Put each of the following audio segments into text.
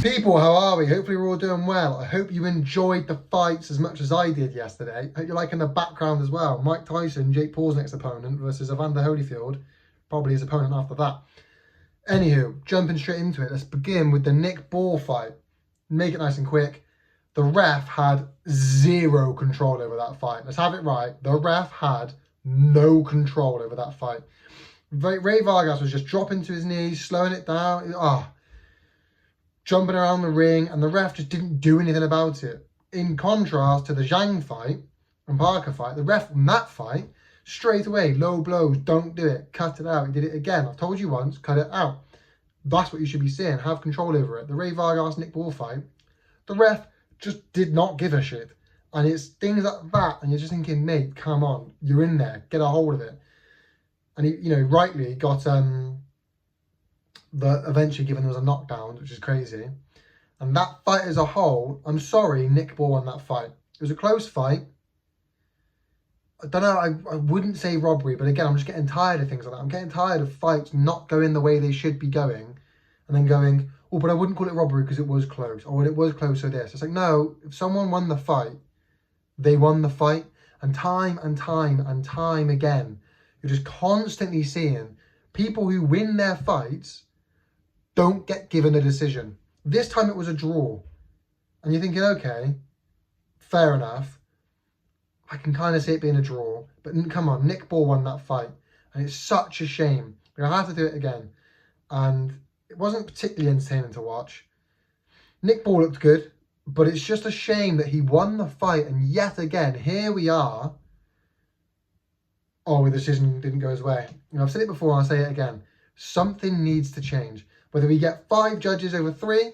People, how are we? Hopefully we're all doing well. I hope you enjoyed the fights as much as I did yesterday. Hope you're liking the background as well. Mike Tyson, Jake Paul's next opponent versus Evander Holyfield. Probably his opponent after that. Anywho, jumping straight into it. Let's begin with the Nick Ball fight. Make it nice and quick. The ref had zero control over that fight. Let's have it right. The ref had no control over that fight. Ray Vargas was just dropping to his knees, slowing it down. Jumping around the ring, and the ref just didn't do anything about it. In contrast to the Zhang fight and Parker fight, the ref in that fight, straight away, low blows, don't do it, cut it out. He did it again. I've told you once, cut it out. That's what you should be seeing, have control over it. The Ray Vargas Nick Ball fight, the ref just did not give a shit. And it's things like that, and you're just thinking, mate, come on, you're in there, get a hold of it. And he, rightly got eventually given there was a knockdown, which is crazy. And that fight as a whole, I'm sorry, Nick Ball won that fight. It was a close fight. I don't know, I wouldn't say robbery, but again, I'm just getting tired of things like that. I'm getting tired of fights not going the way they should be going, and then going, oh, but I wouldn't call it robbery because it was close, or it was close, so this. It's like, no, if someone won the fight, they won the fight. And time and time and time again, you're just constantly seeing people who win their fights don't get given a decision. This time it was a draw. And you're thinking, okay, fair enough. I can kind of see it being a draw. But come on, Nick Ball won that fight. And it's such a shame. We're going to have to do it again. And it wasn't particularly entertaining to watch. Nick Ball looked good. But it's just a shame that he won the fight. And yet again, here we are. Oh, the decision didn't go his way. I've said it before and I'll say it again. Something needs to change. Whether we get 5 judges over 3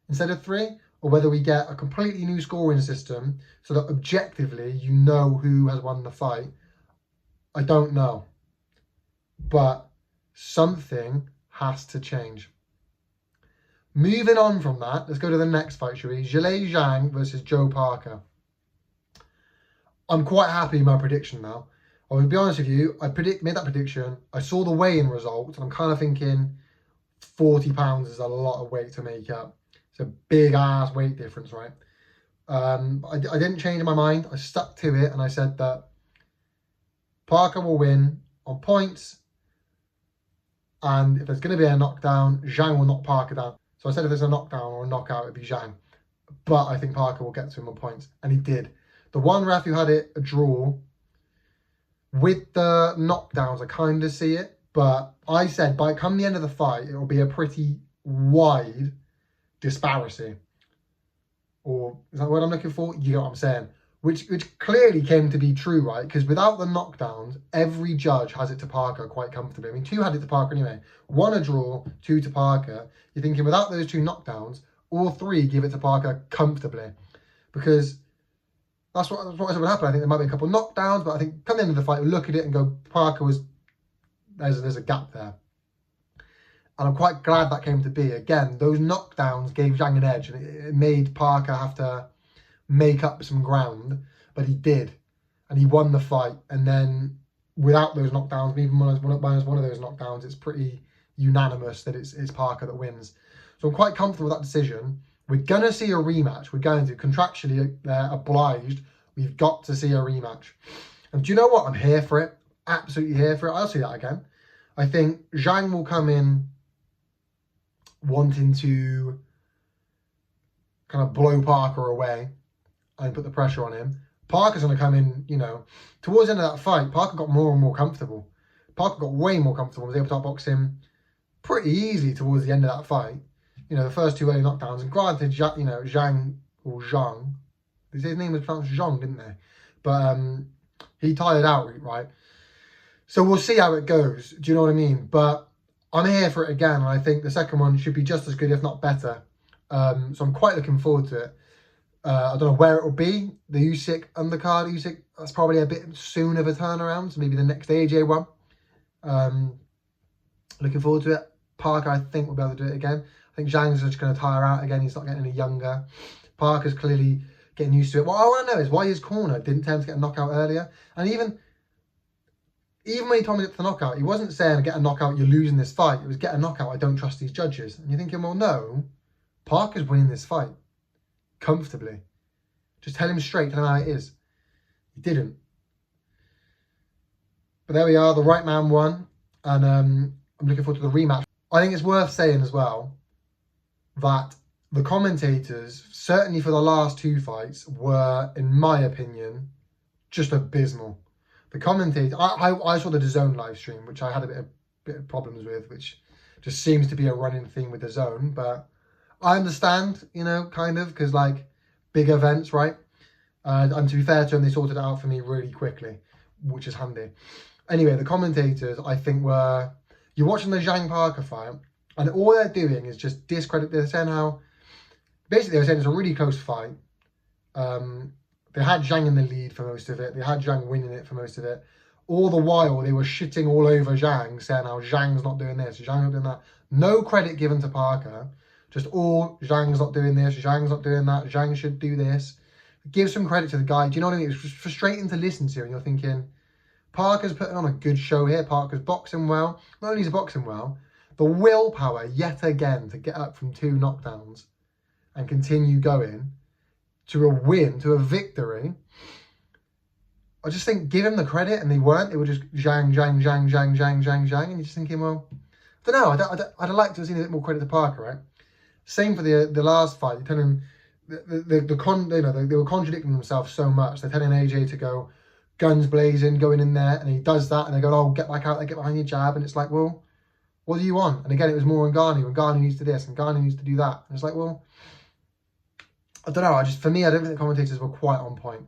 instead of 3, or whether we get a completely new scoring system so that objectively you know who has won the fight, I don't know. But something has to change. Moving on from that, let's go to the next fight, shall we? Zhang versus Joe Parker. I'm quite happy with my prediction now. I will be honest with you, made that prediction. I saw the weigh-in results, and I'm kind of thinking 40 pounds is a lot of weight to make up. It's a big ass weight difference, right? I didn't change my mind. I stuck to it, and I said that Parker will win on points, and if there's going to be a knockdown, Zhang will knock Parker down. So I said if there's a knockdown or a knockout, it'd be Zhang. But I think Parker will get to him on points, and he did. The one ref who had it a draw, with the knockdowns, I kind of see it. But I said, by come the end of the fight, it will be a pretty wide disparity. Or, is that what I'm looking for? You know what I'm saying? Which clearly came to be true, right? Because without the knockdowns, every judge has it to Parker quite comfortably. I mean, 2 had it to Parker anyway. 1 a draw, 2 to Parker. You're thinking without those 2 knockdowns, all 3 give it to Parker comfortably. Because that's what would happen. I think there might be a couple of knockdowns, but I think come the end of the fight, we'll look at it and go, Parker was... There's a gap there. And I'm quite glad that came to be. Again, those knockdowns gave Zhang an edge, and it made Parker have to make up some ground, but he did. And he won the fight. And then without those knockdowns, even when it's one of those knockdowns, it's pretty unanimous that it's Parker that wins. So I'm quite comfortable with that decision. We're going to see a rematch. We're going to. Contractually, they're obliged. We've got to see a rematch. And do you know what? I'm here for it. Absolutely here for it. I'll see that again. I think Zhang will come in wanting to kind of blow Parker away and put the pressure on him. Parker's going to come in, towards the end of that fight, Parker got more and more comfortable. Parker got way more comfortable, was able to outbox him pretty easy towards the end of that fight. The first 2 early knockdowns. And granted, Zhang, they say his name was pronounced Zhang, didn't they? But he tired out, right? So we'll see how it goes. Do you know what I mean? But I'm here for it again. And I think the second one should be just as good, if not better. So I'm quite looking forward to it. I don't know where it will be. The Usyk undercard, Usyk, that's probably a bit soon of a turnaround. So maybe the next AJ one. Looking forward to it. Parker, I think, will be able to do it again. I think Zhang's just going to tire out again. He's not getting any younger. Parker's clearly getting used to it. What I want to know is why his corner didn't tend to get a knockout earlier. And even when he told me to get the knockout, he wasn't saying, get a knockout, you're losing this fight. It was, get a knockout, I don't trust these judges. And you're thinking, well, no, Parker's winning this fight comfortably. Just tell him straight, tell him how it is. He didn't. But there we are, the right man won, and I'm looking forward to the rematch. I think it's worth saying as well that the commentators, certainly for the last two fights, were, in my opinion, just abysmal. The commentator, I saw the DAZN live stream, which I had a bit of problems with, which just seems to be a running theme with DAZN, but I understand, you know, kind of, because like big events, right? And to be fair to them, they sorted it out for me really quickly, which is handy. Anyway, the commentators, I think, were... You're watching the Zhang Parker fight, and all they're doing is just discredit. They're saying how... Basically, they were saying it's a really close fight. They had Zhang in the lead for most of it. They had Zhang winning it for most of it. All the while, they were shitting all over Zhang, saying how Zhang's not doing this, Zhang's not doing that. No credit given to Parker. Just all, Zhang's not doing this, Zhang's not doing that, Zhang should do this. Give some credit to the guy. Do you know what I mean? It's frustrating to listen to, and you're thinking, Parker's putting on a good show here. Parker's boxing well. Not only is he boxing well, the willpower yet again to get up from 2 knockdowns and continue going to a win, to a victory. I just think, give him the credit, and they weren't. They were just Zhang, Zhang, Zhang, Zhang, Zhang, Zhang, Zhang, and you're just thinking, well, I don't know. I'd like to have seen a bit more credit to Parker, right? Same for the last fight. You're telling they were contradicting themselves so much. They're telling AJ to go guns blazing, going in there, and he does that, and they go, oh, get back out there, get behind your jab, and it's like, well, what do you want? And again, it was more Ngannou. Ngannou needs to this, and Ngannou needs to do that. And it's like, well, I don't know. For me, I don't think the commentators were quite on point.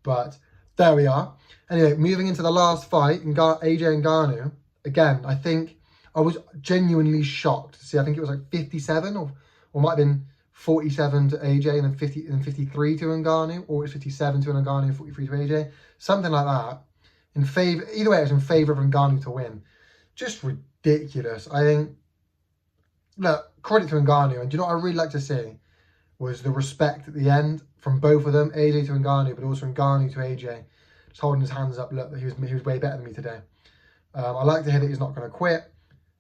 But there we are. Anyway, moving into the last fight, AJ and Ngannou. Again, I think I was genuinely shocked to see. I think it was like 57 or might have been 47 to AJ and then 53 to Ngannou, or it's 57 to Ngannou and 43 to AJ. Something like that. Either way, it was in favour of Ngannou to win. Just ridiculous. I think, look, credit to Ngannou. And do you know what I really like to see? Was the respect at the end from both of them, AJ to Ngannou, but also Ngannou to AJ. Just holding his hands up, look, he was way better than me today. I like to hear that he's not going to quit.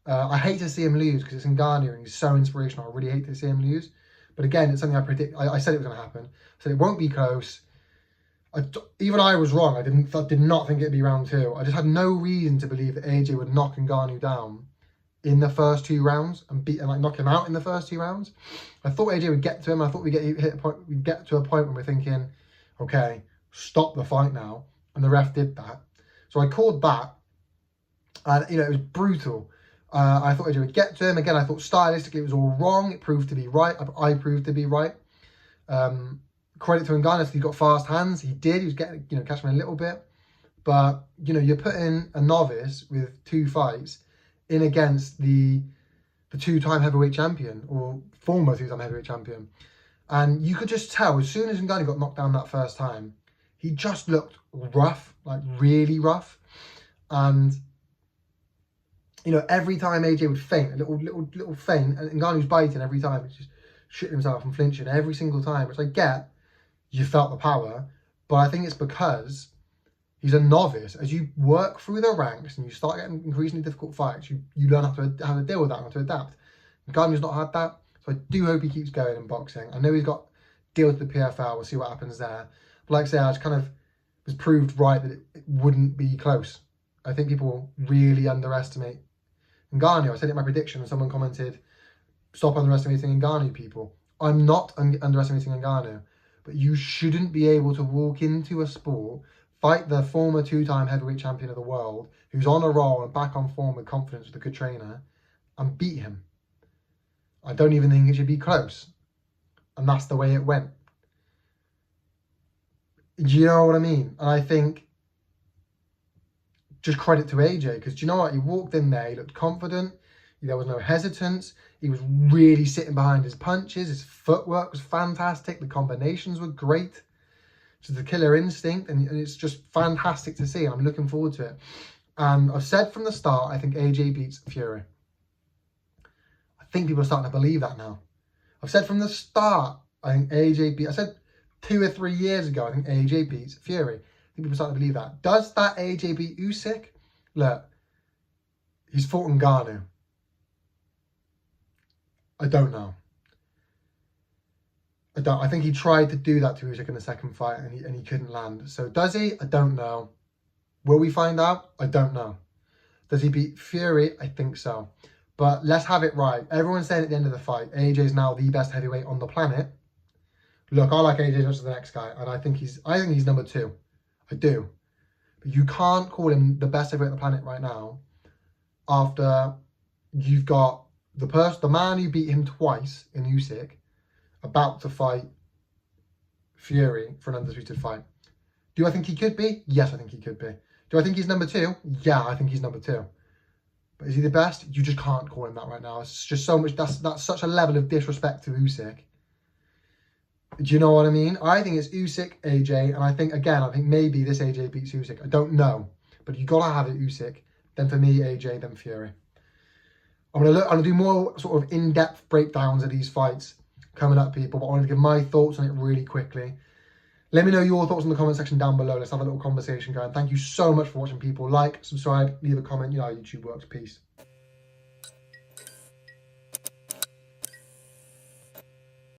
I hate to see him lose because it's Ngannou and he's so inspirational. I really hate to see him lose. But again, it's something I predict. I said it was going to happen. I said it won't be close. Even I was wrong. I did not think it'd be round 2. I just had no reason to believe that AJ would knock Ngannou down in the first 2 rounds and knock him out in the first 2 rounds. I thought AJ would get to him. I thought we'd get to a point when we're thinking, okay, stop the fight now. And the ref did that. So I called that. And, you know, it was brutal. I thought AJ would get to him. Again, I thought stylistically it was all wrong. It proved to be right. I proved to be right. Credit to Ngannou, he got fast hands. He did. He was getting, catching him a little bit. But, you're putting a novice with 2 fights in against the 2-time heavyweight champion, or former 2-time heavyweight champion. And you could just tell, as soon as Ngannou got knocked down that first time, he just looked rough, like really rough. And, every time AJ would feint, a little feint, and Ngannou's biting every time. He's just shitting himself and flinching every single time, which I get, you felt the power. But I think it's because he's a novice. As you work through the ranks and you start getting increasingly difficult fights, you learn how to deal with that, how to adapt. Ngannou's not had that, so I do hope he keeps going in boxing. I know he's got deals with the PFL. We'll see what happens there. But like I say, I just kind of was proved right that it wouldn't be close. I think people really underestimate Ngannou. I said it in my prediction and someone commented, stop underestimating Ngannou, people. I'm not underestimating Ngannou, but you shouldn't be able to walk into a sport, fight the former 2-time heavyweight champion of the world, who's on a roll and back on form with confidence with a good trainer, and beat him. I don't even think it should be close. And that's the way it went. Do you know what I mean? And I think just credit to AJ, because do you know what? He walked in there, he looked confident, there was no hesitance, he was really sitting behind his punches, his footwork was fantastic, the combinations were great. It's the killer instinct, and it's just fantastic to see. I'm looking forward to it. And I've said from the start, I think AJ beats Fury. I think people are starting to believe that now. I've said from the start, I think AJ beats... I said 2 or 3 years ago, I think AJ beats Fury. I think people are starting to believe that. Does that AJ beat Usyk? Look, he's fought Ngannou. I don't know. I think he tried to do that to Usyk in the second fight and he couldn't land. So does he? I don't know. Will we find out? I don't know. Does he beat Fury? I think so. But let's have it right. Everyone's saying at the end of the fight, AJ is now the best heavyweight on the planet. Look, I like AJ as much as the next guy, and I think he's number 2. I do. But you can't call him the best heavyweight on the planet right now after you've got the man who beat him twice in Usyk about to fight Fury for an undisputed fight. Do I think he could be? Yes, I think he could be. Do I think he's number 2? Yeah, I think he's number 2. But is he the best? You just can't call him that right now. It's just so much. That's such a level of disrespect to Usyk. Do you know what I mean? I think it's Usyk, AJ, and I think maybe this AJ beats Usyk. I don't know, but you gotta have it Usyk. Then for me, AJ, then Fury. I'm gonna do more sort of in-depth breakdowns of these fights coming up, people. But I want to give my thoughts on it really quickly. Let me know your thoughts in the comment section down below. Let's have a little conversation going. Thank you so much for watching, people. Like, subscribe, leave a comment. You know how YouTube works. Peace.